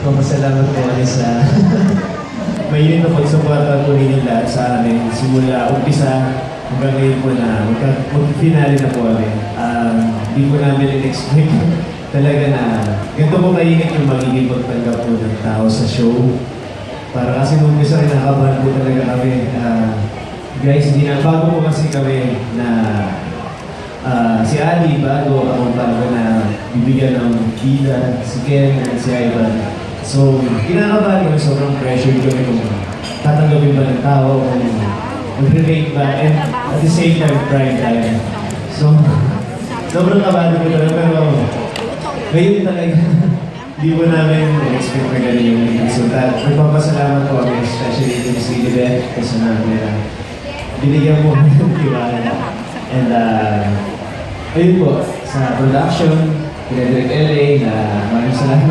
Papasalamat po kami sa mainit na pagsuporta po ninyo lahat sa amin. Simula umpisa hanggang ngayon po na mag-finale na po kami. Hindi po namin in-expect talaga na ganito po mainit yung magiging pagtanggap po ng tao sa show. Para kasi nung umpisa kinakabahan po talaga kami. Guys, hindi na bago po kasi kami na si Ali bago ako bago na bibigyan ng bida, si Ken, at si Ivan. So, kinakabahan kami, sobrang pressure kami kung tatanggapin ba ng tao, kung mag-relate ba, and at the same time, pride tayo. So, sobrang kabahan ko talaga, pero ngayon talaga, di po namin expect na ganun yung resultat. Nagpapasalamat po kami, especially kung si Libet, kasi namin na binigyan mo ng tiwala. And ayun po, sa production, Frederick LA, na maraming salamat.